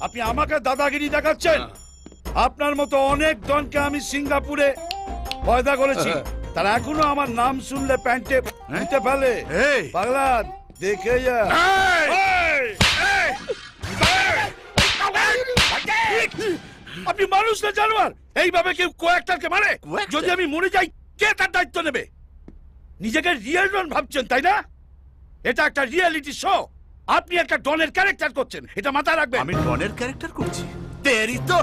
আপনি আমাকে দাদাগিরি দেখাচ্ছেন? আপনার মতো অনেক ডনকে আমি সিঙ্গাপুরে পয়দা করেছি, তারা এখনো আমার নাম শুনলে প্যান্টে নিতে ফেলে। পাগলা দেখে যা। আপনি মানুষ না জানোয়ার? এইভাবে কেউ কয়েকটাকে মারে? যদি আমি মরে যাই কে তার দায়িত্ব নেবে? নিজেকে রিয়েল ডন ভাবছেন তাই না? এটা একটা রিয়েলিটি শো, আপনি একটা ডনের ক্যারেক্টার করছেন, এটা মাথায় রাখবেন। আমি ডনের ক্যারেক্টার করছি? তেরি তো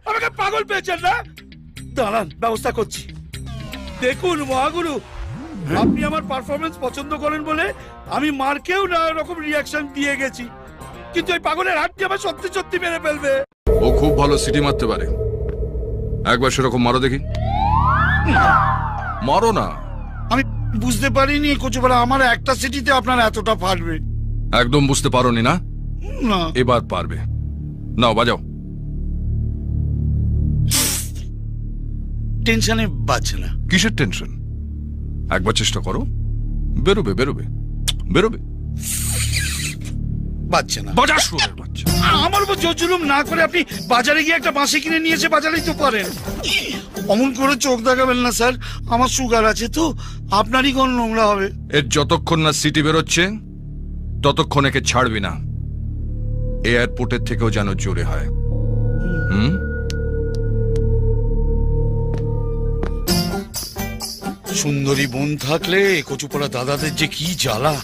আমাকে পাগল পেয়েছেন না? দাঁড়ান, ব্যবস্থা করছি। দেখুন মহাগুরু, আপনি আমার পারফরমেন্স পছন্দ করেন বলে আমি মার্কেও না রকম রিয়াকশন দিয়ে গেছি, কিন্তু এই পাগলের হাতটি আমার সত্যি সত্যি মেরে ফেলবে। ও খুব ভালো সিটি মারতে পারে, একবার সেরকম মারো দেখি। মারো না। আমি বুঝতে পারিনি কচুপাড়া আমার একটা সিটিতে আপনার এতটা পারবে। একদম বুঝতে পারোনি না? না। এবার পারবে, নাও বাজাও। টেনশনে বাজছে না। কিসের টেনশন? একবার চেষ্টা করো, বেরোবে বেরোবে বেরোবে। বাজছে না। বাজার শুরু বাচ্চা। আমার উপর জোর জুলুম না করে আপনি বাজারে গিয়ে একটা বাঁশি কিনে নিয়ে এসে বাজারেই তো পারেন। অমন করে চোখ দেখাবেন না স্যার, আমার সুগার আছে তো, আপনারই কোন নোংরা হবে। এর যতক্ষণ না সিটি বেরোচ্ছে ততক্ষণ একে ছাড়বি না। এয়ারপোর্টের থেকেও যেন জোরে হয়। সুন্দরী বোন থাকলে কচুপড়া দাদাদের যে কি জ্বালা।